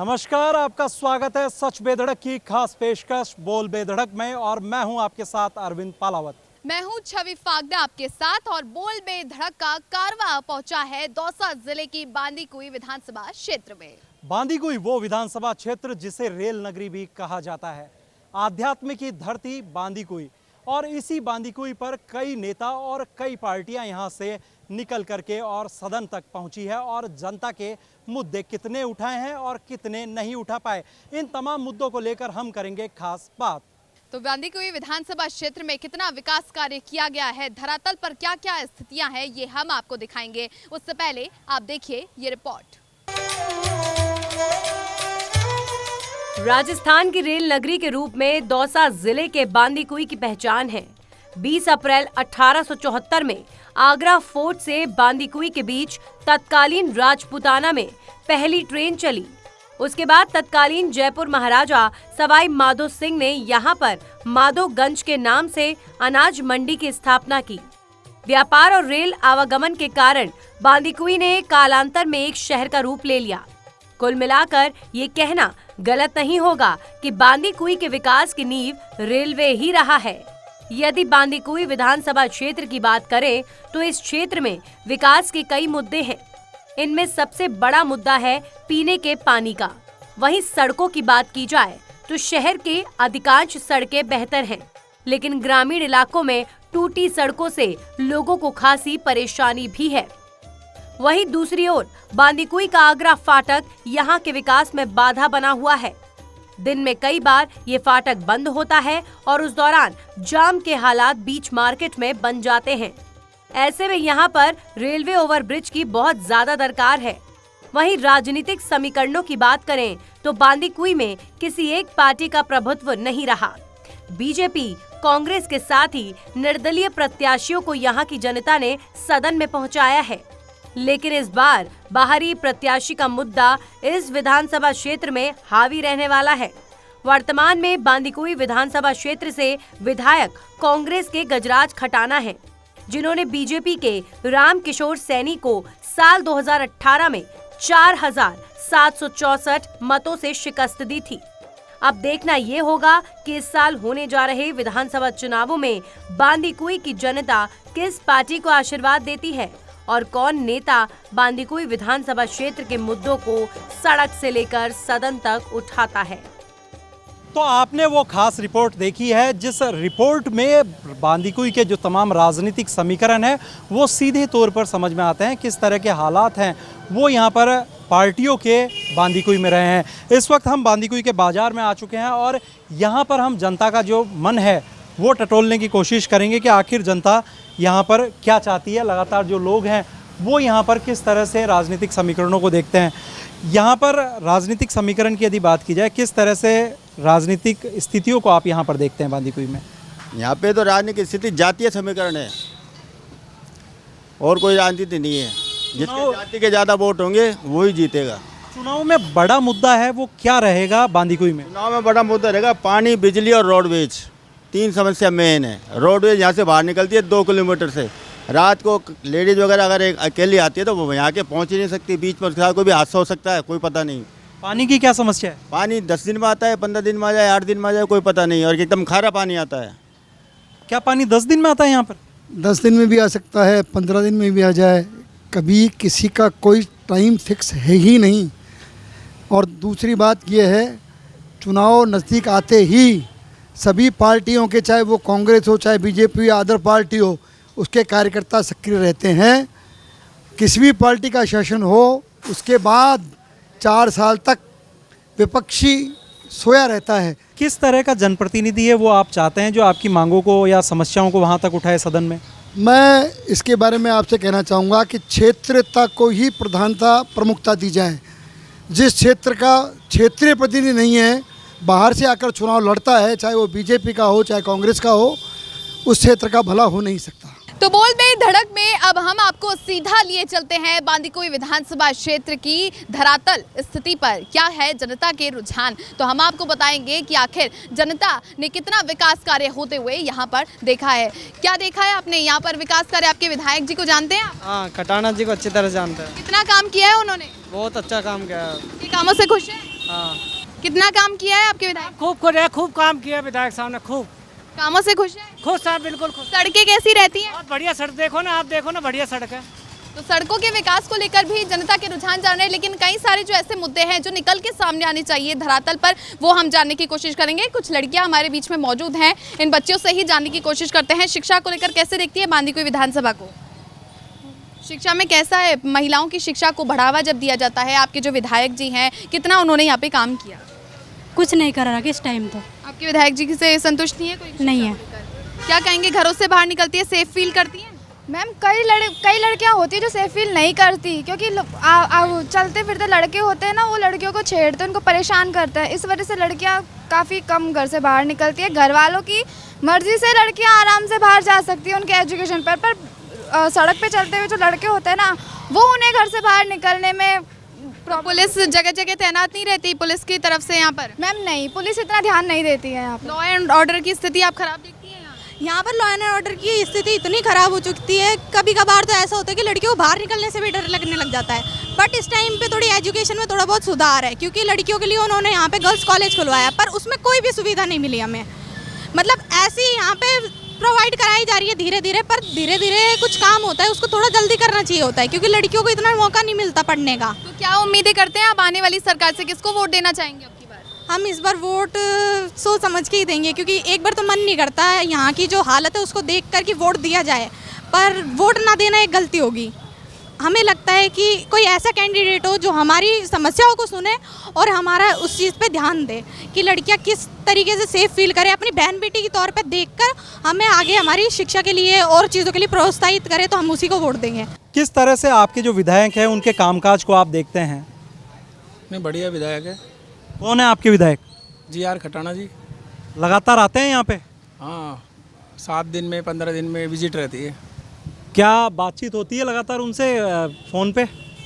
नमस्कार, आपका स्वागत है सच बेधड़क की खास पेशकश बोल बेधड़क में और मैं हूं आपके साथ अरविंद पालावत। मैं हूं छवि फागदा आपके साथ और बोल बेधड़क का कारवां पहुंचा है दौसा जिले की बांदीकुई विधानसभा क्षेत्र में। बांदीकुई वो विधानसभा क्षेत्र जिसे रेल नगरी भी कहा जाता है। आध्यात्म की धरती बांदीकुई और इसी बांदीकुई पर कई नेता और कई पार्टियां यहां से निकल करके और सदन तक पहुंची है और जनता के मुद्दे कितने उठाए हैं और कितने नहीं उठा पाए, इन तमाम मुद्दों को लेकर हम करेंगे खास बात। तो बांदीकुई विधानसभा क्षेत्र में कितना विकास कार्य किया गया है, धरातल पर क्या क्या स्थितियां हैं, ये हम आपको दिखाएंगे। उससे पहले आप देखिए ये रिपोर्ट। राजस्थान की रेल नगरी के रूप में दौसा जिले के बांदीकुई की पहचान है। 20 अप्रैल 1874 में आगरा फोर्ट से बांदीकुई के बीच तत्कालीन राजपूताना में पहली ट्रेन चली। उसके बाद तत्कालीन जयपुर महाराजा सवाई माधो सिंह ने यहाँ पर माधोगंज के नाम से अनाज मंडी की स्थापना की। व्यापार और रेल आवागमन के कारण बांदीकुई ने कालांतर में एक शहर का रूप ले लिया। कुल मिलाकर ये कहना गलत नहीं होगा कि बांदीकुई के विकास की नींव रेलवे ही रहा है। यदि बांदीकुई विधानसभा क्षेत्र की बात करें तो इस क्षेत्र में विकास के कई मुद्दे हैं। इनमें सबसे बड़ा मुद्दा है पीने के पानी का। वहीं सड़कों की बात की जाए तो शहर के अधिकांश सड़कें बेहतर हैं, लेकिन ग्रामीण इलाकों में टूटी सड़कों से लोगों को खासी परेशानी भी है। वहीं दूसरी ओर बांदीकुई का आगरा फाटक यहाँ के विकास में बाधा बना हुआ है। दिन में कई बार ये फाटक बंद होता है और उस दौरान जाम के हालात बीच मार्केट में बन जाते हैं। ऐसे में यहाँ पर रेलवे ओवरब्रिज की बहुत ज्यादा दरकार है। वहीं राजनीतिक समीकरणों की बात करें तो बांदीकुई में किसी एक पार्टी का प्रभुत्व नहीं रहा। बीजेपी, कांग्रेस के साथ ही निर्दलीय प्रत्याशियों को यहाँ की जनता ने सदन में पहुँचाया है, लेकिन इस बार बाहरी प्रत्याशी का मुद्दा इस विधानसभा क्षेत्र में हावी रहने वाला है। वर्तमान में बांदीकुई विधानसभा क्षेत्र से विधायक कांग्रेस के गजराज खटाना हैं, जिन्होंने बीजेपी के राम किशोर सैनी को साल 2018 में 4764 मतों से शिकस्त दी थी। अब देखना ये होगा कि इस साल होने जा रहे विधानसभा चुनावों में बांदीकुई की जनता किस पार्टी को आशीर्वाद देती है और कौन नेता बांदीकुई विधानसभा क्षेत्र के मुद्दों को सड़क से लेकर सदन तक उठाता है। तो आपने वो खास रिपोर्ट देखी है जिस रिपोर्ट में बांदीकुई के जो तमाम राजनीतिक समीकरण है वो सीधे तौर पर समझ में आते हैं। किस तरह के हालात हैं वो यहाँ पर पार्टियों के बांदीकुई में रहे हैं। इस वक्त हम बांदीकुई के बाजार में आ चुके हैं और यहाँ पर हम जनता का जो मन है वो टटोलने की कोशिश करेंगे कि आखिर जनता यहाँ पर क्या चाहती है। लगातार जो लोग हैं वो यहाँ पर किस तरह से राजनीतिक समीकरणों को देखते हैं। यहाँ पर राजनीतिक समीकरण की यदि बात की जाए, किस तरह से राजनीतिक स्थितियों को आप यहाँ पर देखते हैं बांदीकुई में? यहाँ पे तो राजनीतिक स्थिति जातीय समीकरण है और कोई राजनीति नहीं है। जिसके जाति के ज़्यादा वोट होंगे वही जीतेगा। चुनाव में बड़ा मुद्दा है वो क्या रहेगा बांदीकुई में? चुनाव में बड़ा मुद्दा रहेगा पानी, बिजली और रोडवेज। 3 समस्या मेन है। रोडवेज यहाँ से बाहर निकलती है 2 किलोमीटर से। रात को लेडीज वगैरह अगर एक अकेली आती है तो वो यहाँ के पहुँच ही नहीं सकती। बीच में उसके साथ कोई भी हादसा हो सकता है, कोई पता नहीं। पानी की क्या समस्या है? पानी 10 दिन में आता है, 15 दिन में आ जाए, 8 दिन में आ जाए, कोई पता नहीं। और एकदम खारा पानी आता है। क्या पानी 10 दिन में आता है यहाँ पर? 10 दिन में भी आ सकता है, 15 दिन में भी आ जाए। कभी किसी का कोई टाइम फिक्स है ही नहीं। और दूसरी बात यह है, चुनाव नज़दीक आते ही सभी पार्टियों के, चाहे वो कांग्रेस हो, चाहे बीजेपी या अदर पार्टी हो, उसके कार्यकर्ता सक्रिय रहते हैं। किसी भी पार्टी का शासन हो उसके बाद 4 साल तक विपक्षी सोया रहता है। किस तरह का जनप्रतिनिधि है वो आप चाहते हैं जो आपकी मांगों को या समस्याओं को वहाँ तक उठाए सदन में? मैं इसके बारे में आपसे कहना चाहूँगा कि क्षेत्रता को ही प्रधानता, प्रमुखता दी जाए। जिस क्षेत्र का क्षेत्रीय प्रतिनिधि नहीं है, बाहर से आकर चुनाव लड़ता है, चाहे वो बीजेपी का हो चाहे कांग्रेस का हो, उस क्षेत्र का भला हो नहीं सकता। तो बोल बेधड़क में अब हम आपको सीधा लिए चलते हैं बांदीकुई विधानसभा क्षेत्र की धरातल स्थिति पर। क्या है जनता के रुझान, तो हम आपको बताएंगे कि आखिर जनता ने कितना विकास कार्य होते हुए यहाँ पर देखा है। क्या देखा है आपने यहाँ पर विकास कार्य? आपके विधायक जी को जानते हैं आप? हाँ, खटाना जी को अच्छी तरह जानते हैं। कितना काम किया है उन्होंने? बहुत अच्छा काम किया है। ये कामों से खुश हैं? हाँ कितना काम किया है आपके विधायक? खूब काम किया विधायक साहब ने, खूब कामों से खुश है? खुश साहब, बिल्कुल खुश। सड़कें कैसी रहती हैं? बहुत बढ़िया सड़क, देखो ना आप, देखो ना बढ़िया सड़क है। तो सड़कों के विकास को लेकर भी जनता के रुझान जान रहे हैं, लेकिन कई सारे जो ऐसे मुद्दे हैं जो निकल के सामने आने चाहिए धरातल पर, वो हम जानने की कोशिश करेंगे। कुछ लड़कियां हमारे बीच में मौजूद हैं, इन बच्चियों से ही जानने की कोशिश करते हैं। शिक्षा को लेकर कैसे देखती है बांदीकुई विधानसभा को? शिक्षा में कैसा है? महिलाओं की शिक्षा को बढ़ावा जब दिया जाता है, आपके जो विधायक जी हैं कितना उन्होंने यहाँ पे काम किया? कुछ नहीं कर रहा किस टाइम तो। आपके विधायक जी से संतुष्ट नहीं है कोई? नहीं है। क्या कहेंगे, घरों से बाहर निकलती है सेफ फील करती है? मैम कई लड़कियां होती है जो सेफ फील नहीं करती, क्योंकि चलते फिरते लड़के होते हैं ना, वो लड़कियों को छेड़ते हैं, उनको परेशान करते हैं। इस वजह से लड़कियां काफ़ी कम घर से बाहर निकलती है। घर वालों की मर्जी से लड़कियां आराम से बाहर जा सकती हैं उनके एजुकेशन पर सड़क पे चलते हुए जो लड़के होते हैं ना, वो उन्हें घर से बाहर निकलने में पुलिस जगह जगह तैनात नहीं रहती पुलिस की तरफ से यहाँ पर? मैम नहीं, पुलिस इतना ध्यान नहीं देती है यहाँ पर। लॉ एंड ऑर्डर की स्थिति आप खराब देखती हैं यहाँ पर? लॉ एंड ऑर्डर की स्थिति इतनी खराब हो चुकी है, कभी कभार तो ऐसा होता है कि लड़कियों को बाहर निकलने से भी डर लगने लग जाता है। बट इस टाइम पे थोड़ी एजुकेशन में थोड़ा बहुत सुधार है, क्योंकि लड़कियों के लिए उन्होंने यहाँ पे गर्ल्स कॉलेज खुलवाया, पर उसमें कोई भी सुविधा नहीं मिली हमें। मतलब ऐसी यहाँ पे प्रोवाइड कराई जा रही है धीरे धीरे, पर धीरे धीरे कुछ काम होता है उसको थोड़ा जल्दी करना चाहिए होता है, क्योंकि लड़कियों को इतना मौका नहीं मिलता पढ़ने का। तो क्या उम्मीदें करते हैं आप आने वाली सरकार से? किसको वोट देना चाहेंगे आपकी बार? हम इस बार वोट सोच समझ के ही देंगे, क्योंकि एक बार तो मन नहीं करता है यहाँ की जो हालत है उसको देख कर कि वोट दिया जाए, पर वोट ना देना एक गलती होगी। हमें लगता है कि कोई ऐसा कैंडिडेट हो जो हमारी समस्याओं को सुने और हमारा उस चीज़ पे ध्यान दे कि लड़कियां किस तरीके से सेफ फील करें, अपनी बहन बेटी के तौर पे देखकर हमें आगे हमारी शिक्षा के लिए और चीज़ों के लिए प्रोत्साहित करे, तो हम उसी को वोट देंगे। किस तरह से आपके जो विधायक हैं उनके कामकाज को आप देखते हैं? नहीं, बढ़िया विधायक है। कौन है आपके विधायक? GR खटाना जी। लगातार आते हैं यहाँ पे? हाँ, 7 दिन में 15 दिन में विजिट रहती है। क्या बातचीत होती है लगातार उनसे फ़ोन पे?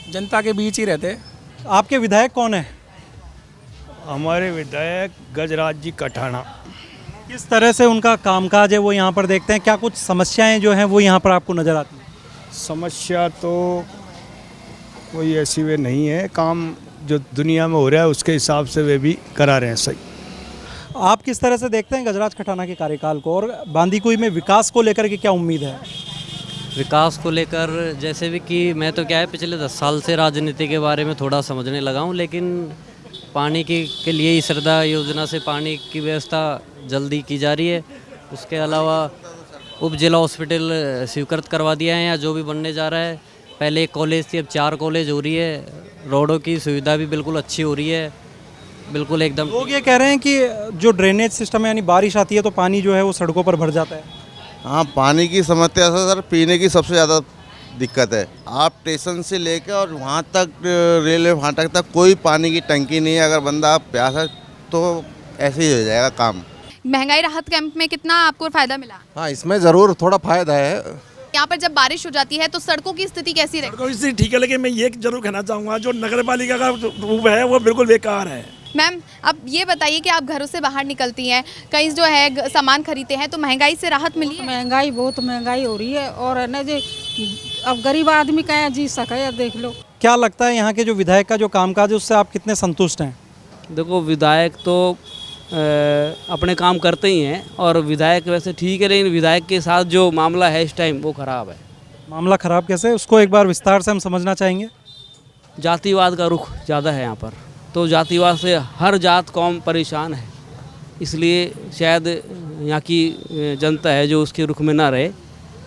जनता के बीच ही रहते हैं। आपके विधायक कौन है? हमारे विधायक गजराज जी कठाना। किस तरह से उनका कामकाज है वो यहाँ पर देखते हैं? क्या कुछ समस्याएं जो हैं वो यहाँ पर आपको नज़र आती हैं? समस्या तो कोई ऐसी वे नहीं है, काम जो दुनिया में हो रहा है उसके हिसाब से वे भी करा रहे हैं सही। आप किस तरह से देखते हैं गजराज खटाना के कार्यकाल को, और बांदीकुई में विकास को लेकर के क्या उम्मीद है? विकास को लेकर जैसे भी कि मैं तो क्या है पिछले 10 साल से राजनीति के बारे में थोड़ा समझने लगा हूँ, लेकिन पानी के लिए ही श्रद्धा योजना से पानी की व्यवस्था जल्दी की जा रही है। उसके अलावा उप जिला हॉस्पिटल स्वीकृत करवा दिया है, या जो भी बनने जा रहा है। पहले एक कॉलेज थी, अब 4 कॉलेज हो रही है। रोडों की सुविधा भी बिल्कुल अच्छी हो रही है, बिल्कुल एकदम। लोग ये कह रहे हैं कि जो ड्रेनेज सिस्टम है, यानी बारिश आती है तो पानी जो है वो सड़कों पर भर जाता है। हाँ, पानी की समस्या से सर पीने की सबसे ज़्यादा दिक्कत है। आप स्टेशन से लेकर और वहाँ तक रेलवे फाटक तक कोई पानी की टंकी नहीं है। अगर बंदा प्यासा तो ऐसे ही हो जाएगा काम। महंगाई राहत कैंप में कितना आपको फ़ायदा मिला? हाँ, इसमें ज़रूर थोड़ा फ़ायदा है। यहाँ पर जब बारिश हो जाती है तो सड़कों की स्थिति कैसी रहती है? सड़कों की स्थिति ठीक है, लेकिन मैं ये जरूर कहना चाहूँगा जो नगर पालिका का रूप है वो बिल्कुल बेकार है। मैम, अब ये बताइए कि आप घरों से बाहर निकलती हैं, कहीं जो है सामान खरीदते हैं, तो महंगाई से राहत मिली है? महंगाई बहुत महंगाई हो रही है, और न जो अब गरीब आदमी कहाँ जी सके, देख लो। क्या लगता है यहाँ के जो विधायक का जो कामकाज है उससे आप कितने संतुष्ट हैं? देखो, विधायक तो अपने काम करते ही हैं, और विधायक वैसे ठीक है, लेकिन विधायक के साथ जो मामला है इस टाइम वो ख़राब है। मामला ख़राब कैसे? उसको एक बार विस्तार से हम समझना चाहेंगे। जातिवाद का रुख ज़्यादा है यहाँ पर, तो जातिवाद से हर जात कौम परेशान है, इसलिए शायद यहाँ की जनता है जो उसके रुख में ना रहे,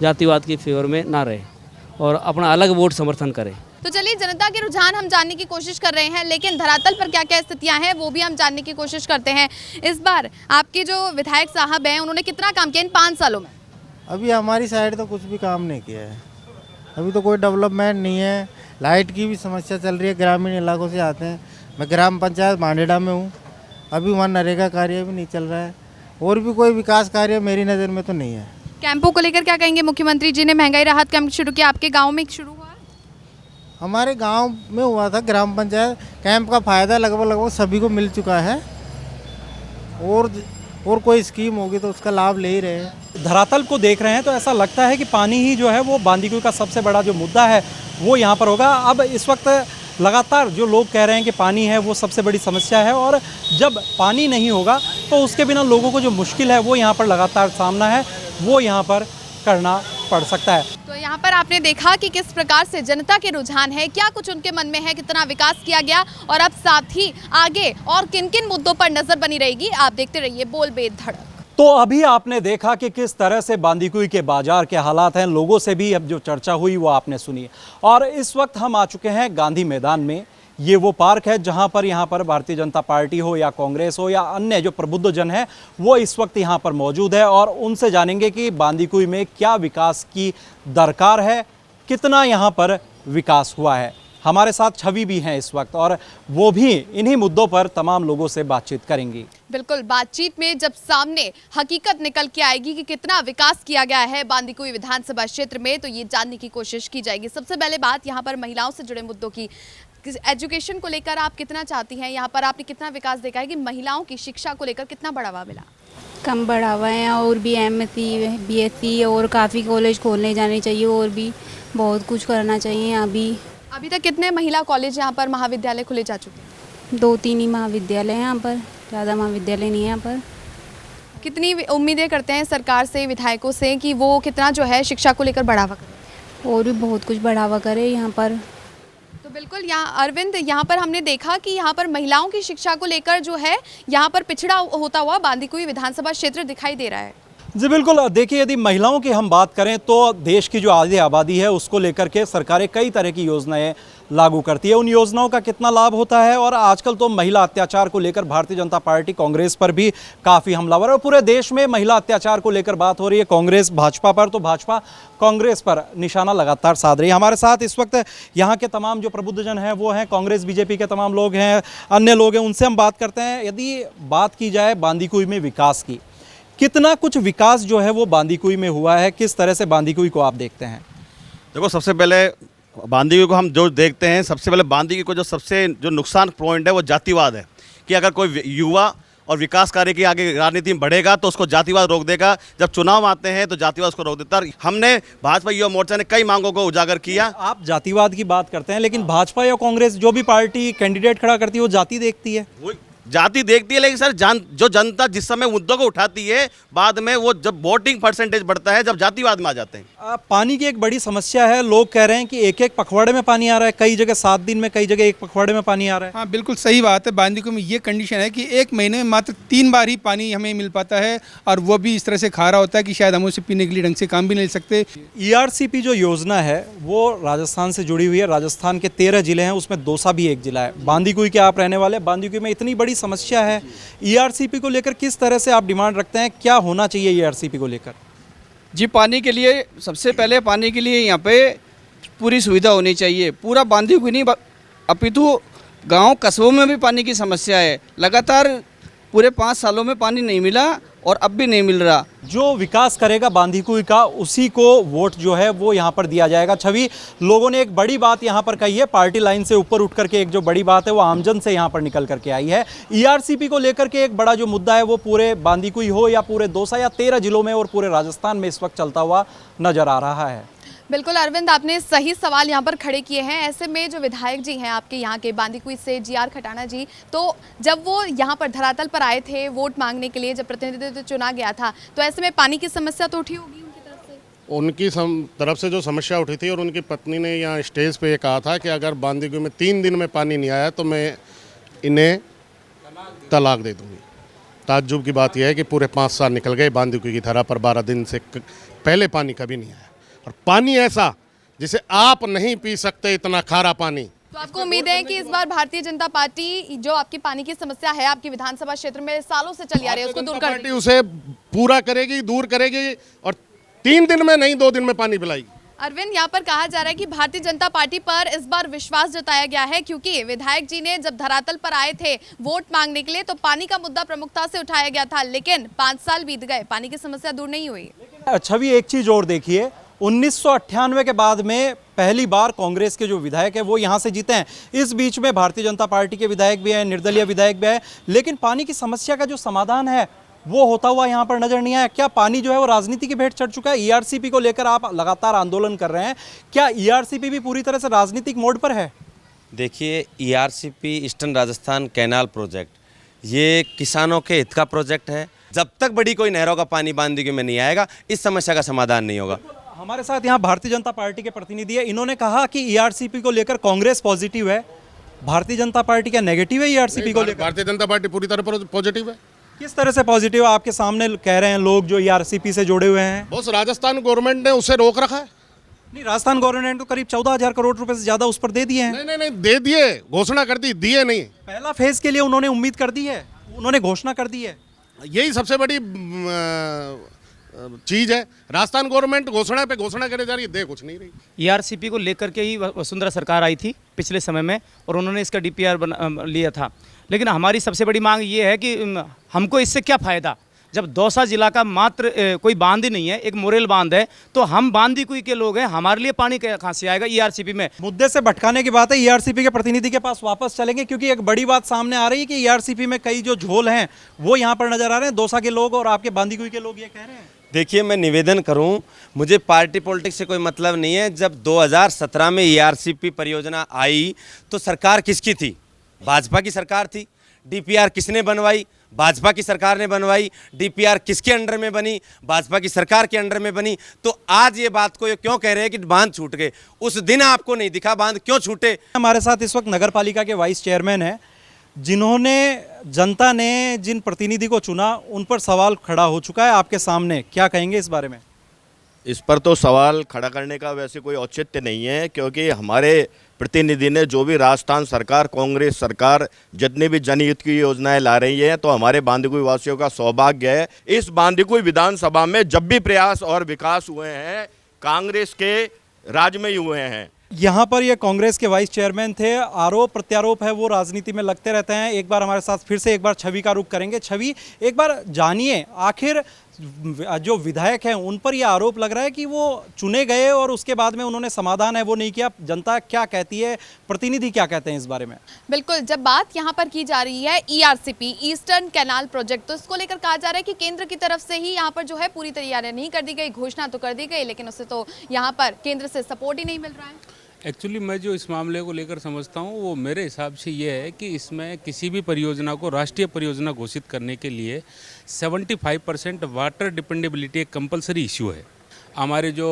जातिवाद के फेवर में ना रहे, और अपना अलग वोट समर्थन करे। तो चलिए, जनता के रुझान हम जानने की कोशिश कर रहे हैं, लेकिन धरातल पर क्या क्या स्थितियां हैं वो भी हम जानने की कोशिश करते हैं। इस बार आपके जो विधायक साहब हैं उन्होंने कितना काम किया इन 5 सालों में? अभी हमारी साइड तो कुछ भी काम नहीं किया है, अभी तो कोई डेवलपमेंट नहीं है। लाइट की भी समस्या चल रही है, ग्रामीण इलाकों से आते हैं। मैं ग्राम पंचायत मांडेड़ा में हूँ, अभी वहाँ नरेगा कार्य भी नहीं चल रहा है, और भी कोई विकास कार्य मेरी नज़र में तो नहीं है। कैंपों को लेकर क्या कहेंगे? मुख्यमंत्री जी ने महंगाई राहत कैंप शुरू किया, आपके गाँव में शुरू हुआ? हमारे गांव में हुआ था ग्राम पंचायत कैंप का फ़ायदा लगभग सभी को मिल चुका है, और कोई स्कीम होगी तो उसका लाभ ले ही रहे हैं। धरातल को देख रहे हैं तो ऐसा लगता है कि पानी ही जो है वो बांदीकुई का सबसे बड़ा जो मुद्दा है वो यहाँ पर होगा। अब इस वक्त लगातार जो लोग कह रहे हैं कि पानी है वो सबसे बड़ी समस्या है, और जब पानी नहीं होगा तो उसके बिना लोगों को जो मुश्किल है वो यहाँ पर लगातार सामना है वो यहाँ पर करना पड़ सकता है। तो यहाँ पर आपने देखा कि किस प्रकार से जनता के रुझान है, क्या कुछ उनके मन में है, कितना विकास किया गया, और अब साथ ही आगे और किन किन मुद्दों पर नजर बनी रहेगी। आप देखते रहिए बोल बेधड़क। तो अभी आपने देखा कि किस तरह से बांदीकुई के बाजार के हालात हैं, लोगों से भी अब जो चर्चा हुई वो आपने सुनी। और इस वक्त हम आ चुके हैं गांधी मैदान में। ये वो पार्क है जहां पर यहाँ पर भारतीय जनता पार्टी हो या कांग्रेस हो या अन्य जो प्रबुद्ध जन है वो इस वक्त यहाँ पर मौजूद है, और उनसे जानेंगे कि बांदीकुई में क्या विकास की दरकार है, कितना यहाँ पर विकास हुआ है। हमारे साथ छवि भी हैं इस वक्त, और वो भी इन्हीं मुद्दों पर तमाम लोगों से बातचीत करेंगी। बिल्कुल, बातचीत में जब सामने हकीकत निकल के आएगी कि कितना विकास किया गया है बांदीकुई विधानसभा क्षेत्र में, तो ये जानने की कोशिश की जाएगी। सबसे पहले बात यहाँ पर महिलाओं से जुड़े मुद्दों की, एजुकेशन को लेकर आप कितना चाहती हैं, यहाँ पर आपने कितना विकास देखा है कि महिलाओं की शिक्षा को लेकर कितना बढ़ावा मिला? कम बढ़ावा है, और भी एमएससी बीएससी और काफ़ी कॉलेज खोलने जाने चाहिए, और भी बहुत कुछ करना चाहिए। अभी तक कितने महिला कॉलेज यहाँ पर महाविद्यालय खुले जा चुके हैं? 2-3 ही महाविद्यालय हैं यहाँ पर, ज़्यादा महाविद्यालय नहीं है यहाँ पर। कितनी उम्मीदें करते हैं सरकार से, विधायकों से कि वो कितना जो है शिक्षा को लेकर बढ़ावा करे? और भी बहुत कुछ बढ़ावा करे यहाँ पर। तो बिल्कुल यहाँ अरविंद, यहाँ पर हमने देखा कि यहाँ पर महिलाओं की शिक्षा को लेकर जो है यहाँ पर पिछड़ा होता हुआ बांदीकुई विधानसभा क्षेत्र दिखाई दे रहा है। जी बिल्कुल, देखिए यदि महिलाओं की हम बात करें तो देश की जो आधी आबादी है उसको लेकर के सरकारें कई तरह की योजनाएं लागू करती है। उन योजनाओं का कितना लाभ होता है, और आजकल तो महिला अत्याचार को लेकर भारतीय जनता पार्टी कांग्रेस पर भी काफ़ी हमलावर है, और पूरे देश में महिला अत्याचार को लेकर बात हो रही है। कांग्रेस भाजपा पर तो भाजपा कांग्रेस पर निशाना लगातार साध रही है। हमारे साथ इस वक्त यहाँ के तमाम जो प्रबुद्धजन हैं वो हैं, कांग्रेस बीजेपी के तमाम लोग हैं, अन्य लोग हैं, उनसे हम बात करते हैं। यदि बात की जाए बांदीकुई में विकास की, कितना कुछ विकास जो है वो बांदीकुई में हुआ है, किस तरह से बांदीकुई को आप देखते हैं? देखो, सबसे पहले बांदीकुई को हम जो देखते हैं, सबसे पहले बांदीकुई को जो नुकसान पॉइंट है वो जातिवाद है, कि अगर कोई युवा और विकास कार्य की आगे राजनीति में बढ़ेगा तो उसको जातिवाद रोक देगा। जब चुनाव आते हैं तो जातिवाद उसको रोक देता है। हमने भाजपा युवा मोर्चा ने कई मांगों को उजागर किया। आप जातिवाद की बात करते हैं, लेकिन भाजपा या कांग्रेस जो भी पार्टी कैंडिडेट खड़ा करती है वो जाति देखती है। जाति देखती है, लेकिन सर जो जनता जिस समय मुद्दों को उठाती है, बाद में वो जब वोटिंग परसेंटेज बढ़ता है, जब जातिवाद में आ जाते हैं। पानी की एक बड़ी समस्या है, लोग कह रहे हैं कि एक एक पखवाड़े में पानी आ रहा है, कई जगह 7 दिन में, कई जगह एक पखवाड़े में पानी आ रहा है। हाँ, बिल्कुल सही बात है। बांदीकुई में ये कंडीशन है कि एक महीने में मात्र 3 बार ही पानी हमें मिल पाता है, और वो भी इस तरह से खारा होता है कि शायद हम उसे पीने के लिए ढंग से काम भी नहीं ले सकते। ERCP जो योजना है वो राजस्थान से जुड़ी हुई है। राजस्थान के 13 जिले हैं, उसमें दौसा भी एक जिला है। बांदीकुई के आप रहने वाले, बांदीकुई में इतनी बड़ी समस्या है, ERCP को लेकर किस तरह से आप डिमांड रखते हैं, क्या होना चाहिए ERCP को लेकर? जी, पानी के लिए सबसे पहले पानी के लिए यहाँ पे पूरी सुविधा होनी चाहिए। पूरा बांदीकुई नहीं, अपितु गांव कस्बों में भी पानी की समस्या है। लगातार पूरे 5 सालों में पानी नहीं मिला, और अब भी नहीं मिल रहा। जो विकास करेगा बांदीकुई का, उसी को वोट जो है वो यहाँ पर दिया जाएगा। छवि, लोगों ने एक बड़ी बात यहाँ पर कही है, पार्टी लाइन से ऊपर उठ करके एक जो बड़ी बात है वो आमजन से यहाँ पर निकल करके आई है। ERCP को लेकर के एक बड़ा जो मुद्दा है वो पूरे बांदीकुई हो या पूरे दौसा या 13 जिलों में और पूरे राजस्थान में इस वक्त चलता हुआ नजर आ रहा है। बिल्कुल अरविंद, आपने सही सवाल यहाँ पर खड़े किए हैं। ऐसे में जो विधायक जी हैं आपके यहाँ के बांदीकुई से, GR खटाना जी, तो जब वो यहाँ पर धरातल पर आए थे वोट मांगने के लिए, जब प्रतिनिधित्व चुना गया था, तो ऐसे में पानी की समस्या तो उठी होगी उनकी तरफ से? उनकी तरफ से जो समस्या उठी थी, और उनकी पत्नी ने यहाँ स्टेज पे ये कहा था कि अगर बांदीकुई में 3 दिन में पानी नहीं आया तो मैं इन्हें तलाक दे दूँगी। ताज्जुब की बात यह है कि पूरे 5 साल निकल गए, बांदीकुई की धरा पर 12 दिन से पहले पानी कभी नहीं आया, और पानी ऐसा जिसे आप नहीं पी सकते, इतना खारा पानी। तो आपको उम्मीद है कि इस बार भारतीय जनता पार्टी जो आपकी पानी की समस्या है आपकी विधानसभा क्षेत्र में सालों से चली आ रही है, उसको दूर कर पार्टी उसे पूरा करेगी, दूर करेगी, और 3 दिन में नहीं 2 दिन में पानी पिलाएगी। अरविंद, यहाँ पर कहा जा रहा है कि भारतीय जनता पार्टी पर इस बार विश्वास जताया गया है, क्योंकि विधायक जी ने जब धरातल पर आए थे वोट मांगने के लिए तो पानी का मुद्दा प्रमुखता से उठाया गया था, लेकिन 5 साल बीत गए, पानी की समस्या दूर नहीं हुई। छवि, एक चीज और देखिए, 1998 के बाद में पहली बार कांग्रेस के जो विधायक है वो यहाँ से जीते हैं। इस बीच में भारतीय जनता पार्टी के विधायक भी हैं, निर्दलीय विधायक भी हैं, लेकिन पानी की समस्या का जो समाधान है वो होता हुआ यहाँ पर नजर नहीं आया। क्या पानी जो है वो राजनीति की भेंट चढ़ चुका है? ERCP को लेकर आप लगातार आंदोलन कर रहे हैं, क्या ERCP भी पूरी तरह से राजनीतिक मोड पर है? देखिए ERCP eastern Rajasthan canal project ये किसानों के हित का प्रोजेक्ट है। जब तक बड़ी कोई नहरों का पानी बांदीकुई में नहीं आएगा इस समस्या का समाधान नहीं होगा। हमारे साथ यहाँ भारतीय जनता पार्टी के प्रतिनिधि है, इन्होंने कहा कि ERCP को लेकर कांग्रेस पॉजिटिव है, भारतीय जनता पार्टी क्या नेगेटिव है ERCP को लेकर? भारतीय जनता पार्टी पूरी तरह पॉजिटिव है। किस तरह से पॉजिटिव? आपके सामने कह रहे हैं लोग जो ERCP से जुड़े हुए हैं। बस राजस्थान गवर्नमेंट ने उसे रोक रखा है। नहीं, राजस्थान गवर्नमेंट तो करीब 14,000 करोड़ रुपए से ज्यादा उस पर दे दिए हैं। नहीं दे दिए, घोषणा कर दी, दिए नहीं। पहला फेज के लिए उन्होंने उम्मीद कर दी है, उन्होंने घोषणा कर दी है। यही सबसे बड़ी चीज है। राजस्थान गवर्नमेंट घोषणा पे घोषणा करे जा रही है, दे कुछ नहीं रही। ERCP को लेकर के ही वसुंधरा सरकार आई थी पिछले समय में और उन्होंने इसका DPR लिया था। लेकिन हमारी सबसे बड़ी मांग ये है कि हमको इससे क्या फ़ायदा, जब दौसा जिला का मात्र कोई बांध ही नहीं है, एक मोरेल बांध है, तो हम बांदीकुई के लोग हैं, हमारे लिए पानी कहाँ से आएगा ERCP में? मुद्दे से भटकाने की बात है, ERCP के प्रतिनिधि के पास वापस चलेंगे क्योंकि एक बड़ी बात सामने आ रही है कि ERCP में कई जो झोल हैं वो यहाँ पर नजर आ रहे हैं। दौसा के लोग और आपके बांदीकुई के लोग ये कह रहे हैं। देखिए मैं निवेदन करूं, मुझे पार्टी पॉलिटिक्स से कोई मतलब नहीं है। जब 2017 में ERCP परियोजना आई तो सरकार किसकी थी? भाजपा की सरकार थी। DPR किसने बनवाई? भाजपा की सरकार ने बनवाई। DPR किसके अंडर में बनी? भाजपा की सरकार के अंडर में बनी। तो आज ये बात को ये क्यों कह रहे हैं कि बांध छूट गए? उस दिन आपको नहीं दिखा बांध क्यों छूटे? हमारे साथ इस वक्त नगर पालिका के वाइस चेयरमैन हैं, जिन्होंने जनता ने जिन प्रतिनिधि को चुना उन पर सवाल खड़ा हो चुका है आपके सामने, क्या कहेंगे इस बारे में? इस पर तो सवाल खड़ा करने का वैसे कोई औचित्य नहीं है, क्योंकि हमारे प्रतिनिधि ने जो भी राजस्थान सरकार, कांग्रेस सरकार जितनी भी जनहित की योजनाएं ला रही है, तो हमारे बांदीकुई वासियों का सौभाग्य है। इस बांदीकुई विधानसभा में जब भी प्रयास और विकास हुए हैं कांग्रेस के राज में ही हुए हैं। यहाँ पर ये कांग्रेस के वाइस चेयरमैन थे। आरोप प्रत्यारोप है वो राजनीति में लगते रहते हैं। एक बार हमारे साथ फिर से एक बार छवि का रुख करेंगे। छवि, एक बार जानिए आखिर जो विधायक हैं उन पर यह आरोप लग रहा है कि वो चुने गए और उसके बाद में उन्होंने समाधान है वो नहीं किया। जनता क्या कहती है, प्रतिनिधि क्या कहते हैं इस बारे में? बिल्कुल, जब बात यहाँ पर की जा रही है ERCP ईस्टर्न कैनाल प्रोजेक्ट, तो इसको लेकर कहा जा रहा है कि केंद्र की तरफ से ही यहाँ पर जो है पूरी तैयारियां नहीं कर दी गई, घोषणा तो कर दी गई लेकिन उससे तो यहाँ पर केंद्र से सपोर्ट ही नहीं मिल रहा है। एक्चुअली मैं जो इस मामले को लेकर समझता हूँ वो मेरे हिसाब से ये है कि इसमें किसी भी परियोजना को राष्ट्रीय परियोजना घोषित करने के लिए 75% वाटर डिपेंडेबिलिटी एक कंपलसरी इश्यू है। हमारे जो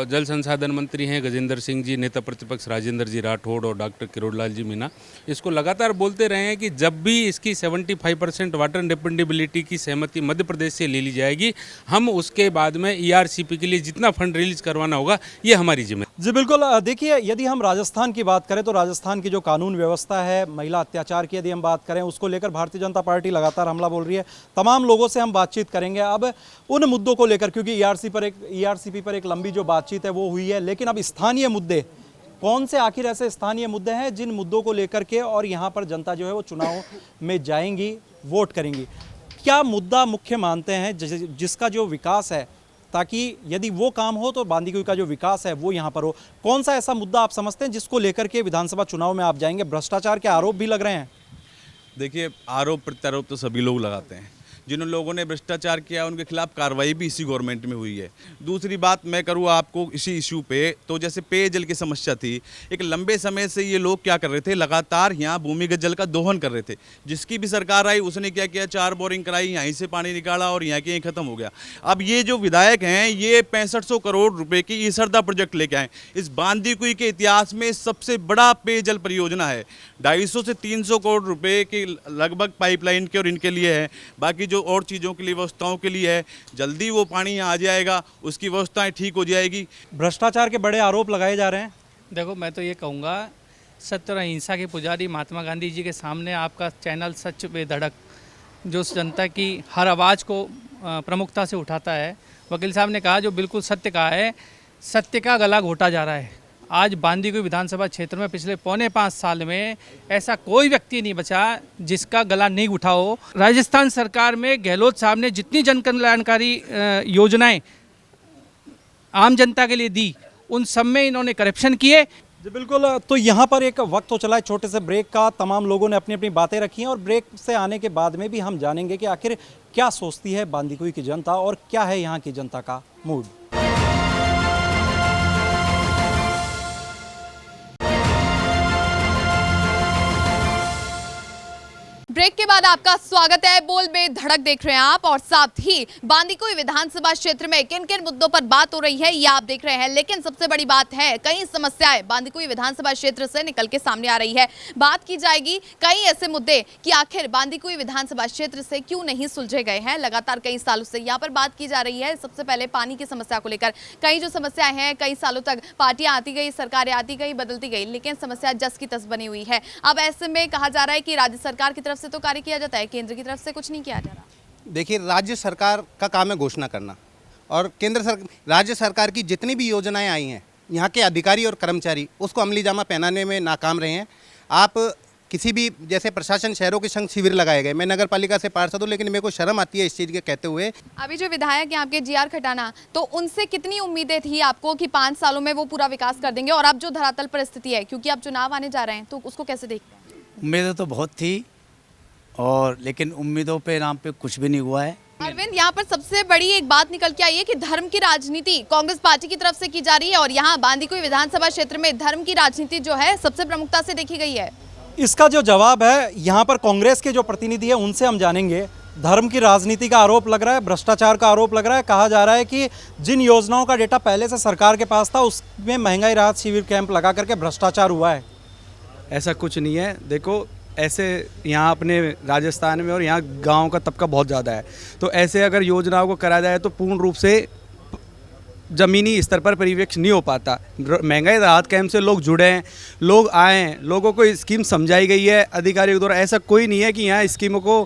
जल संसाधन मंत्री हैं गजेंद्र सिंह जी, नेता प्रतिपक्ष राजेंद्र जी राठौड़ और डॉक्टर किरोड़लाल जी मीना इसको लगातार बोलते रहे हैं कि जब भी इसकी 75% वाटर डिपेंडेबिलिटी की सहमति मध्य प्रदेश से ले ली जाएगी, हम उसके बाद में ERCP के लिए जितना फंड रिलीज करवाना होगा ये हमारी जिम्मेदारी। जी बिल्कुल। देखिए, यदि हम राजस्थान की बात करें तो राजस्थान की जो कानून व्यवस्था है, महिला अत्याचार की यदि हम बात करें, उसको लेकर भारतीय जनता पार्टी लगातार हमला बोल रही है। तमाम लोगों से हम बातचीत करेंगे अब उन मुद्दों को लेकर, क्योंकि ERCP पर एक लंबी जो बातचीत है वो हुई है, लेकिन अब स्थानीय मुद्दे कौन से आखिर ऐसे स्थानीय मुद्दे हैं जिन मुद्दों को लेकर के और यहाँ पर जनता जो है वो चुनाव में जाएंगी, वोट करेंगी? क्या मुद्दा मुख्य मानते हैं जिसका जो विकास है, ताकि यदि वो काम हो तो बांदीकुई का जो विकास है वो यहाँ पर हो? कौन सा ऐसा मुद्दा आप समझते हैं जिसको लेकर के विधानसभा चुनाव में आप जाएंगे? भ्रष्टाचार के आरोप भी लग रहे हैं। देखिए, आरोप प्रत्यारोप तो सभी लोग लगाते हैं। जिन लोगों ने भ्रष्टाचार किया उनके खिलाफ कार्रवाई भी इसी गवर्नमेंट में हुई है। दूसरी बात मैं करूँ आपको इसी इशू पे, तो जैसे पेयजल की समस्या थी, एक लंबे समय से ये लोग क्या कर रहे थे, लगातार यहाँ भूमिगत जल का दोहन कर रहे थे। जिसकी भी सरकार आई उसने क्या किया, 4 बोरिंग कराई, यहीं से पानी निकाला और यहाँ के यहीं खत्म हो गया। अब ये जो विधायक हैं ये 6500 करोड़ रुपए की ईसरदा प्रोजेक्ट लेके आए। इस बांदीकुई के इतिहास में सबसे बड़ा पेयजल परियोजना है। 250 से 300 करोड़ रुपए के लगभग पाइपलाइन के और इनके लिए है, बाकी जो और चीज़ों के लिए व्यवस्थाओं के लिए है। जल्दी वो पानी यहाँ आ जाएगा, उसकी व्यवस्थाएं ठीक हो जाएगी। भ्रष्टाचार के बड़े आरोप लगाए जा रहे हैं। देखो, मैं तो ये कहूँगा, सत्य और अहिंसा के पुजारी महात्मा गांधी जी के सामने आपका चैनल सच पे धड़क जो जनता की हर आवाज़ को प्रमुखता से उठाता है, वकील साहब ने कहा जो बिल्कुल सत्य कहा है, सत्य का गला घोटा जा रहा है। आज बांदीकुई विधानसभा क्षेत्र में पिछले 4.25 साल में ऐसा कोई व्यक्ति नहीं बचा जिसका गला नहीं उठा हो। राजस्थान सरकार में गहलोत साहब ने जितनी जन कल्याणकारी योजनाएं आम जनता के लिए दी, उन सब में इन्होंने करप्शन किए। जी बिल्कुल। तो यहाँ पर एक वक्त हो चला है छोटे से ब्रेक का। तमाम लोगों ने अपनी अपनी बातें रखी हैं और ब्रेक से आने के बाद में भी हम जानेंगे कि आखिर क्या सोचती है बांदीकुई की जनता और क्या है यहाँ की जनता का मूड। के बाद आपका स्वागत है। बोल में धड़क देख रहे हैं आप, और साथ ही बांदीकुई विधानसभा क्षेत्र में किन किन मुद्दों पर बात हो रही है ये आप देख रहे हैं। लेकिन सबसे बड़ी बात है, कई समस्याएं बांदीकुई विधानसभा क्षेत्र से निकल के सामने आ रही है। बात की जाएगी कई ऐसे मुद्दे कि आखिर बांदीकुई विधानसभा क्षेत्र से क्यों नहीं सुलझे गए हैं। लगातार कई सालों से यहाँ पर बात की जा रही है। सबसे पहले पानी की समस्या को लेकर कई जो समस्याएं हैं, कई सालों तक पार्टियां आती गई, सरकारें आती गई, बदलती गई, लेकिन समस्या जस की तस बनी हुई है। अब ऐसे में कहा जा रहा है कि राज्य सरकार की तरफ से तो कार्य किया जाता है, केंद्र की तरफ से कुछ नहीं किया जा रहा। देखिए, राज्य सरकार का काम है घोषणा करना, और राज्य सरकार की जितनी भी योजनाएं आई हैं, यहाँ के अधिकारी और कर्मचारी उसको अमली जामा पहनाने में नाकाम रहे हैं। आप किसी भी, जैसे प्रशासन शहरों के संग शिविर लगाए गए, मैं नगर पालिका से पार्षद हूँ, लेकिन मेरे को शर्म आती है इस चीज़ के कहते हुए। अभी जो विधायक हैं आपके GR खटाना, तो उनसे कितनी उम्मीदें थी आपको कि 5 सालों में वो पूरा विकास कर देंगे, और अब जो धरातल पर स्थिति है, क्योंकि अब चुनाव आने जा रहे हैं, तो उसको कैसे देखते हैं? उम्मीदें तो बहुत थी, और लेकिन उम्मीदों पे नाम पे कुछ भी नहीं हुआ है। अरविंद, यहाँ पर सबसे बड़ी एक बात निकल के आई है कि धर्म की राजनीति कांग्रेस पार्टी की तरफ से की जा रही है, और यहाँ बांदीकुई विधानसभा क्षेत्र में धर्म की राजनीति जो है सबसे प्रमुखता से देखी गई है। इसका जो जवाब है यहाँ पर कांग्रेस के जो प्रतिनिधि है उनसे हम जानेंगे। धर्म की राजनीति का आरोप लग रहा है, भ्रष्टाचार का आरोप लग रहा है। कहा जा रहा है कि जिन योजनाओं का डेटा पहले से सरकार के पास था, उसमें महंगाई राहत शिविर कैंप लगा करके भ्रष्टाचार हुआ है। ऐसा कुछ नहीं है। देखो, ऐसे यहाँ अपने राजस्थान में और यहाँ गांव का तबका बहुत ज़्यादा है, तो ऐसे अगर योजनाओं को करा जाए तो पूर्ण रूप से ज़मीनी स्तर पर परिवेक्ष नहीं हो पाता। महंगाई राहत कैंप से लोग जुड़े हैं, लोग आए हैं, लोगों को स्कीम समझाई गई है अधिकारियों द्वारा। ऐसा कोई नहीं है कि यहाँ स्कीमों को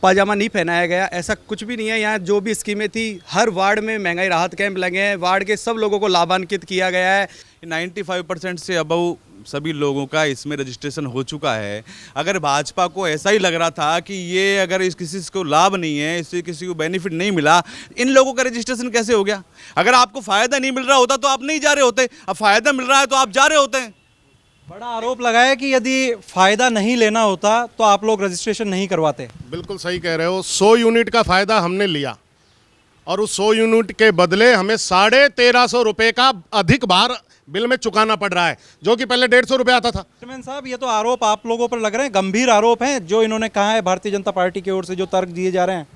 पाजामा नहीं पहनाया गया, ऐसा कुछ भी नहीं है। यहाँ जो भी स्कीमें थी, हर वार्ड में महंगाई राहत कैंप लगे हैं, वार्ड के सब लोगों को लाभान्वित किया गया है। 95% से अबव सभी लोगों का इसमें रजिस्ट्रेशन हो चुका है। अगर भाजपा को ऐसा ही लग रहा था कि ये अगर इस किसी को लाभ नहीं है, इससे किसी को बेनिफिट नहीं मिला, इन लोगों का रजिस्ट्रेशन कैसे हो गया? अगर आपको फ़ायदा नहीं मिल रहा होता तो आप नहीं जा रहे होते, अब फ़ायदा मिल रहा है तो आप जा रहे होते हैं। बड़ा आरोप लगाया कि यदि फ़ायदा नहीं लेना होता तो आप लोग रजिस्ट्रेशन नहीं करवाते। बिल्कुल सही कह रहे हो। 100 यूनिट का फ़ायदा हमने लिया, और उस 100 यूनिट के बदले हमें 1350 रुपये का अधिक भार बिल में चुकाना पड़ रहा है, जो कि पहले 150 रुपये आता था। चेयरमैन साहब, ये तो आरोप आप लोगों पर लग रहे हैं, गंभीर आरोप हैं जो इन्होंने कहा है भारतीय जनता पार्टी की ओर से जो तर्क दिए जा रहे हैं।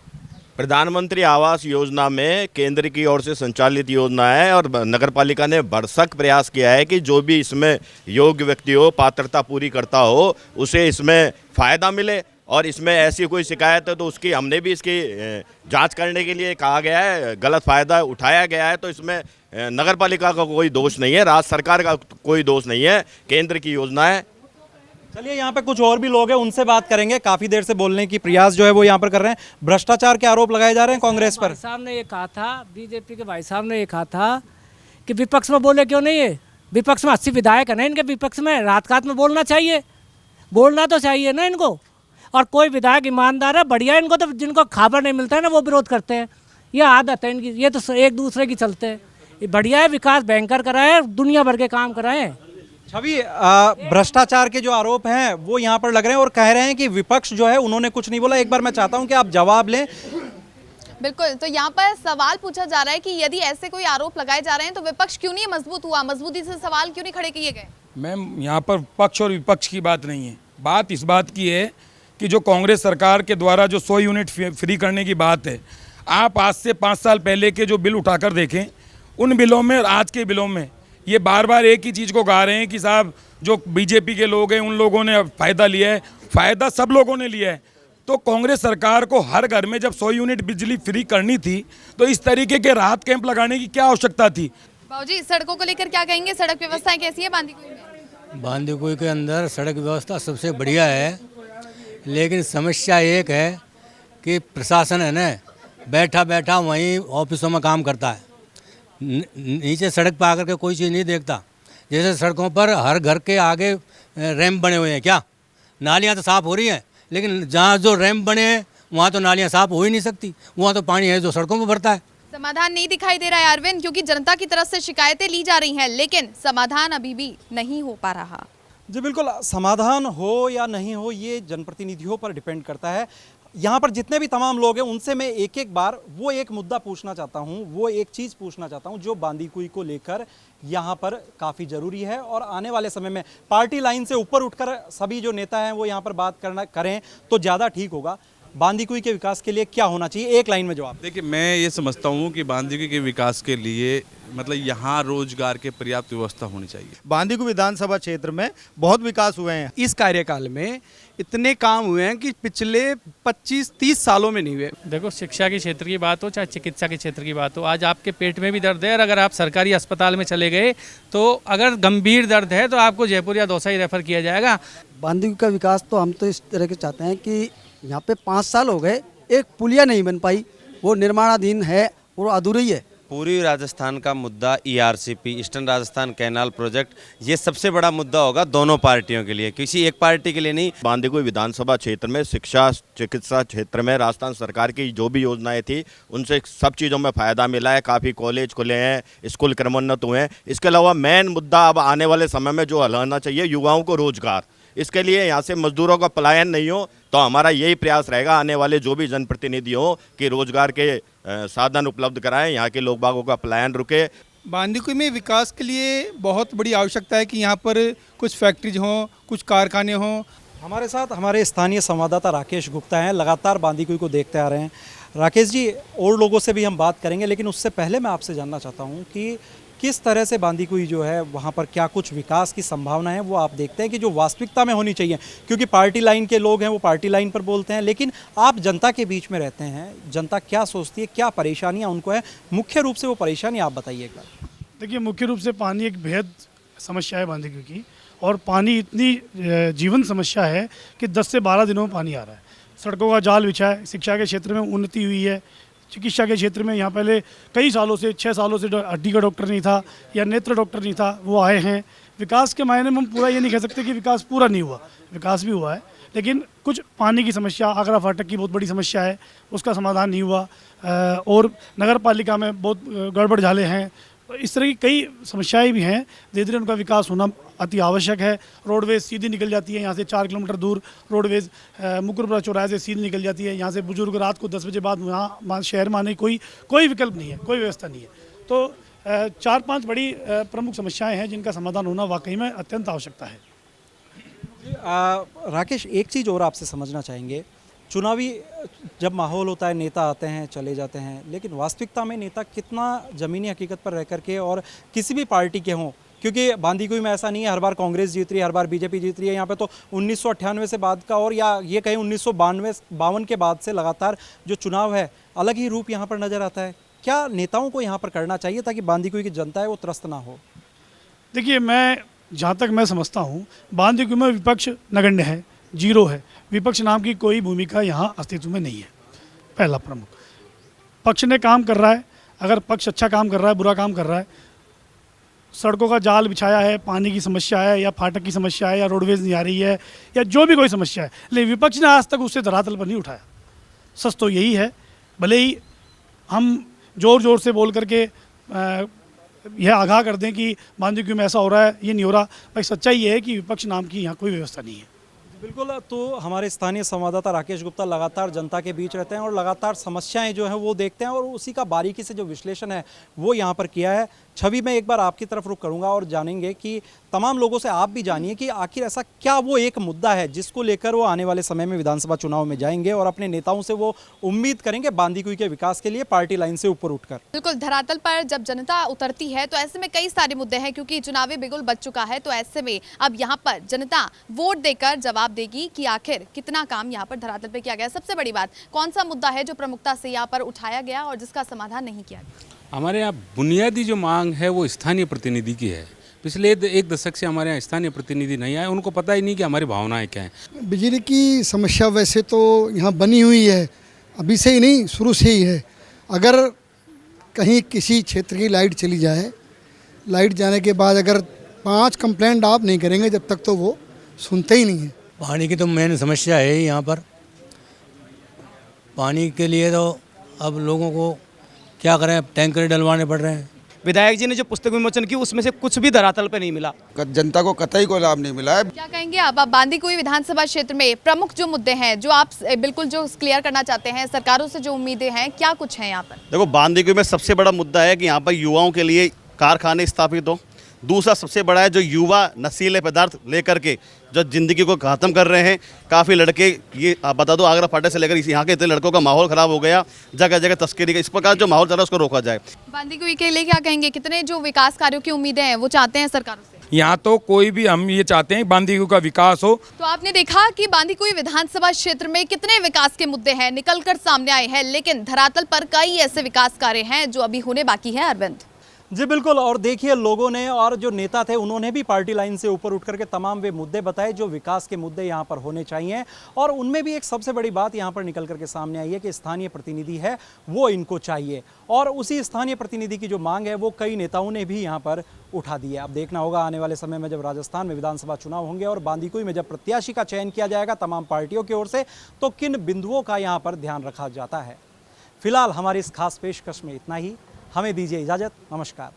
प्रधानमंत्री आवास योजना में केंद्र की ओर से संचालित योजना है, और नगर पालिका ने भरसक प्रयास किया है कि जो भी इसमें योग्य व्यक्ति हो, पात्रता पूरी करता हो, उसे इसमें फ़ायदा मिले। और इसमें ऐसी कोई शिकायत है तो उसकी हमने भी इसकी जांच करने के लिए कहा गया है। गलत फ़ायदा उठाया गया है तो इसमें नगर पालिका का कोई दोष नहीं है, राज्य सरकार का कोई दोष नहीं है, केंद्र की योजना है। चलिए, यहाँ पे कुछ और भी लोग हैं, उनसे बात करेंगे। काफ़ी देर से बोलने की प्रयास जो है वो यहाँ पर कर रहे हैं। भ्रष्टाचार के आरोप लगाए जा रहे हैं कांग्रेस पर। साहब ने ये कहा था, बीजेपी के भाई साहब ने ये कहा था कि विपक्ष में बोले क्यों नहीं है? विपक्ष में 80 विधायक है ना, इनके विपक्ष में रात में बोलना चाहिए, बोलना तो चाहिए ना इनको। और कोई विधायक ईमानदार है, बढ़िया है, इनको तो जिनको खबर नहीं मिलता है ना वो विरोध करते हैं। ये आदत है इनकी, ये तो एक दूसरे की चलते हैं। ये बढ़िया है, विकास बैंकर कराए, दुनिया भर के काम कराए। छवि, भ्रष्टाचार के जो आरोप हैं वो यहाँ पर लग रहे हैं, और कह रहे हैं कि विपक्ष जो है उन्होंने कुछ नहीं बोला। एक बार मैं चाहता हूँ कि आप जवाब लें। बिल्कुल, तो यहाँ पर सवाल पूछा जा रहा है कि यदि ऐसे कोई आरोप लगाए जा रहे हैं तो विपक्ष क्यों नहीं मजबूत हुआ, मजबूती से सवाल क्यों नहीं खड़े किए गए? मैम, यहाँ पर पक्ष और विपक्ष की बात नहीं है, बात इस बात की है कि जो कांग्रेस सरकार के द्वारा जो 100 यूनिट फ्री करने की बात है, आप आज से 5 साल पहले के जो बिल उठाकर देखें, उन बिलों में और आज के बिलों में ये बार बार एक ही चीज़ को गा रहे हैं कि साहब जो बीजेपी के लोग हैं उन लोगों ने फ़ायदा लिया है। फ़ायदा सब लोगों ने लिया है। तो कांग्रेस सरकार को हर घर में जब 100 यूनिट बिजली फ्री करनी थी तो इस तरीके के राहत कैंप लगाने की क्या आवश्यकता थी? बाबूजी, सड़कों को लेकर क्या कहेंगे? सड़क व्यवस्थाएं कैसी है बांदीकुई में? बांदीकुई के अंदर सड़क व्यवस्था सबसे बढ़िया है, लेकिन समस्या एक है कि प्रशासन है ना, बैठा बैठा वहीं ऑफिसों में काम करता है, नीचे सड़क पर आकर के कोई चीज़ नहीं देखता। जैसे सड़कों पर हर घर के आगे रैंप बने हुए हैं, क्या नालियाँ तो साफ़ हो रही हैं, लेकिन जहाँ जो रैंप बने हैं वहाँ तो नालियाँ साफ़ हो ही नहीं सकती, वहाँ तो पानी है जो सड़कों पर भरता है। समाधान नहीं दिखाई दे रहा है अरविंद, क्योंकि जनता की तरफ से शिकायतें ली जा रही हैं, लेकिन समाधान अभी भी नहीं हो पा रहा। जी बिल्कुल, समाधान हो या नहीं हो ये जनप्रतिनिधियों पर डिपेंड करता है। यहाँ पर जितने भी तमाम लोग हैं उनसे मैं एक एक बार वो एक मुद्दा पूछना चाहता हूँ, वो एक चीज़ पूछना चाहता हूँ जो बांदीकुई को लेकर यहाँ पर काफ़ी ज़रूरी है और आने वाले समय में पार्टी लाइन से ऊपर उठकर सभी जो नेता हैं वो यहाँ पर बात करें तो ज़्यादा ठीक होगा। बांदीकुई के विकास के लिए क्या होना चाहिए, एक लाइन में जवाब। देखिए, मैं ये समझता हूँ कि बांदीकुई के विकास के लिए मतलब यहाँ रोजगार के पर्याप्त व्यवस्था होनी चाहिए। बांदीकुई विधानसभा क्षेत्र में बहुत विकास हुए हैं। इस कार्यकाल में इतने काम हुए हैं कि पिछले 25-30 सालों में नहीं हुए। देखो, शिक्षा के क्षेत्र की बात हो चाहे चिकित्सा के क्षेत्र की बात हो, आज आपके पेट में भी दर्द है और अगर आप सरकारी अस्पताल में चले गए तो अगर गंभीर दर्द है तो आपको जयपुर या दौसा ही रेफर किया जाएगा। बांदीकुई का विकास तो हम तो इस तरह के चाहते हैं कि यहाँ पे 5 साल हो गए, एक पुलिया नहीं बन पाई, वो निर्माणाधीन है और अधूरी है। पूर्वी राजस्थान का मुद्दा ERCP eastern Rajasthan canal project, ये सबसे बड़ा मुद्दा होगा दोनों पार्टियों के लिए, किसी एक पार्टी के लिए नहीं। बांदीकुई विधानसभा क्षेत्र में शिक्षा चिकित्सा क्षेत्र में राजस्थान सरकार की जो भी योजनाएं थी उनसे सब चीज़ों में फ़ायदा मिला है। काफ़ी कॉलेज खुले हैं, स्कूल क्रमोन्नत हुए हैं। इसके अलावा मेन मुद्दा अब आने वाले समय में जो हल होना चाहिए, युवाओं को रोजगार। इसके लिए यहाँ से मजदूरों का पलायन नहीं हो, तो हमारा यही प्रयास रहेगा आने वाले जो भी जनप्रतिनिधि हो कि रोजगार के साधन उपलब्ध कराएं, यहाँ के लोग बागों का पलायन रुके। बांदीकुई में विकास के लिए बहुत बड़ी आवश्यकता है कि यहाँ पर कुछ फैक्ट्रीज हों, कुछ कारखाने हों। हमारे साथ हमारे स्थानीय संवाददाता राकेश गुप्ता हैं, लगातार बांदीकुई को देखते आ रहे हैं। राकेश जी, और लोगों से भी हम बात करेंगे, लेकिन उससे पहले मैं आपसे जानना चाहता हूँ कि किस तरह से बांदीकुई जो है वहाँ पर क्या कुछ विकास की संभावना है, वो आप देखते हैं कि जो वास्तविकता में होनी चाहिए, क्योंकि पार्टी लाइन के लोग हैं वो पार्टी लाइन पर बोलते हैं, लेकिन आप जनता के बीच में रहते हैं, जनता क्या सोचती है, क्या परेशानियाँ उनको है, मुख्य रूप से वो परेशानी आप बताइए एक बार। देखिए, मुख्य रूप से पानी एक बेहद समस्या है बांदीकुई की, और पानी इतनी जीवन समस्या है कि 10 से 12 दिनों में पानी आ रहा है। सड़कों का जाल बिछा है, शिक्षा के क्षेत्र में उन्नति हुई है, चिकित्सा के क्षेत्र में यहाँ पहले कई सालों से 6 सालों से हड्डी का डॉक्टर नहीं था या नेत्र डॉक्टर नहीं था, वो आए हैं। विकास के मायने में हम पूरा ये नहीं कह सकते कि विकास पूरा नहीं हुआ, विकास भी हुआ है, लेकिन कुछ पानी की समस्या, आगरा फाटक की बहुत बड़ी समस्या है, उसका समाधान नहीं हुआ, और नगर पालिका में बहुत गड़बड़ झाले हैं। इस तरह की कई समस्याएं भी हैं, धीरे धीरे उनका विकास होना अति आवश्यक है। रोडवेज सीधी निकल जाती है यहाँ से 4 किलोमीटर दूर, रोडवेज मुकुरपुरा चौराहे से सीधी निकल जाती है। यहाँ से बुजुर्ग रात को 10 बजे बाद वहाँ शहर में आने कोई विकल्प नहीं है, कोई व्यवस्था नहीं है। तो 4-5 बड़ी प्रमुख समस्याएं हैं जिनका समाधान होना वाकई में अत्यंत आवश्यकता है। राकेश, एक चीज़ और आपसे समझना चाहेंगे, चुनावी जब माहौल होता है, नेता आते हैं चले जाते हैं, लेकिन वास्तविकता में नेता कितना ज़मीनी हकीकत पर रह करके और किसी भी पार्टी के हों, क्योंकि बांदीकुई में ऐसा नहीं है हर बार कांग्रेस जीत रही है, हर बार बीजेपी जीत रही है। यहाँ पे तो 1998 से बाद का, और या ये कहें 1952 के बाद से लगातार जो चुनाव है अलग ही रूप यहाँ पर नज़र आता है। क्या नेताओं को यहाँ पर करना चाहिए ताकि बांदीकुई की जनता है वो त्रस्त ना हो? देखिए, मैं जहाँ तक मैं समझता हूँ, बांदीकुई में विपक्ष नगण्य है, जीरो है। विपक्ष नाम की कोई भूमिका यहाँ अस्तित्व में नहीं है। पहला प्रमुख, पक्ष ने काम कर रहा है, अगर पक्ष अच्छा काम कर रहा है, बुरा काम कर रहा है, सड़कों का जाल बिछाया है, पानी की समस्या है, या फाटक की समस्या है, या रोडवेज नहीं आ रही है, या जो भी कोई समस्या है, लेकिन विपक्ष ने आज तक उससे धरातल पर नहीं उठाया। सच तो यही है, भले ही हम ज़ोर ज़ोर से बोल करके यह आगाह कर दें कि बांदीकुई में ऐसा हो रहा है, ये नहीं हो रहा, भाई सच्चाई ये है कि विपक्ष नाम की यहाँ कोई व्यवस्था नहीं है। बिल्कुल, तो हमारे स्थानीय संवाददाता राकेश गुप्ता लगातार जनता के बीच रहते हैं और लगातार समस्याएं जो हैं वो देखते हैं, और उसी का बारीकी से जो विश्लेषण है वो यहाँ पर किया है। छवि में एक बार आपकी तरफ रुख करूँगा और जानेंगे कि तमाम लोगों से आप भी जानिए कि आखिर ऐसा क्या वो एक मुद्दा है जिसको लेकर वो आने वाले समय में विधानसभा चुनाव में जाएंगे और अपने नेताओं से वो उम्मीद करेंगे बांदीकुई के विकास के लिए पार्टी लाइन से ऊपर उठकर। बिल्कुल, धरातल पर जब जनता उतरती है तो ऐसे में कई सारे मुद्दे हैं, क्योंकि चुनावी बिगुल बच चुका है, तो ऐसे में अब यहाँ पर जनता वोट देकर जवाब देगी कि आखिर कितना काम यहाँ पर धरातल पर किया गया। सबसे बड़ी बात, कौन सा मुद्दा है जो प्रमुखता से यहाँ पर उठाया गया और जिसका समाधान नहीं किया गया? हमारे यहाँ बुनियादी जो मांग है वो स्थानीय प्रतिनिधि की है। पिछले 1 दशक से हमारे यहाँ स्थानीय प्रतिनिधि नहीं आए, उनको पता ही नहीं कि हमारी भावनाएं क्या हैं। बिजली की समस्या वैसे तो यहाँ बनी हुई है, अभी से ही नहीं, शुरू से ही है। अगर कहीं किसी क्षेत्र की लाइट चली जाए, लाइट जाने के बाद अगर 5 कंप्लेंट आप नहीं करेंगे जब तक, तो वो सुनते ही नहीं है। पानी की तो मेन समस्या है यहाँ पर। पानी के लिए तो अब लोगों को क्या करें, टैंकर डलवाने पड़ रहे हैं। विधायक जी ने जो पुस्तक विमोचन की उसमें से कुछ भी धरातल पे नहीं मिला। जनता को कतई कोई लाभ नहीं मिला है। क्या कहेंगे आप बांदीकुई विधानसभा क्षेत्र में प्रमुख जो मुद्दे हैं जो आप बिल्कुल जो क्लियर करना चाहते हैं, सरकारों से जो उम्मीदें हैं, क्या कुछ है यहाँ पर? देखो, बांदीकुई में सबसे बड़ा मुद्दा है कि यहाँ पर युवाओं के लिए कारखाने स्थापित हो। दूसरा सबसे बड़ा है जो युवा नशीले पदार्थ लेकर के जो ज़िंदगी को ख़त्म कर रहे हैं। काफ़ी लड़के, ये आप बता दो, आगरा फाटे से लेकर यहाँ के इतने लड़कों का माहौल ख़राब हो गया, जगह जगह तस्करी का। इस प्रकार जो माहौल चल रहा है उसको रोका जाए। बांदीकुई के लिए क्या कहेंगे, कितने जो विकास कार्यों की उम्मीदें हैं वो चाहते हैं सरकारों से? यहाँ तो कोई भी, हम ये चाहते हैं बांदीकुई का विकास हो। तो आपने देखा कि बांदीकुई विधानसभा क्षेत्र में कितने विकास के मुद्दे हैं निकलकर सामने आए हैं, लेकिन धरातल पर कई ऐसे विकास कार्य हैं जो अभी होने बाकी है। अरविंद जी बिल्कुल, और देखिए लोगों ने और जो नेता थे उन्होंने भी पार्टी लाइन से ऊपर उठ करके तमाम वे मुद्दे बताए जो विकास के मुद्दे यहाँ पर होने चाहिए। और उनमें भी एक सबसे बड़ी बात यहाँ पर निकल करके सामने आई है कि स्थानीय प्रतिनिधि है वो इनको चाहिए, और उसी स्थानीय प्रतिनिधि की जो मांग है वो कई नेताओं ने भी यहाँ पर उठा दी है। अब देखना होगा आने वाले समय में जब राजस्थान में विधानसभा चुनाव होंगे और बांदीकुई में जब प्रत्याशी का चयन किया जाएगा तमाम पार्टियों की ओर से, तो किन बिंदुओं का यहाँ पर ध्यान रखा जाता है। फिलहाल हमारी इस खास पेशकश में इतना ही। हमें दीजिए इजाज़त। नमस्कार।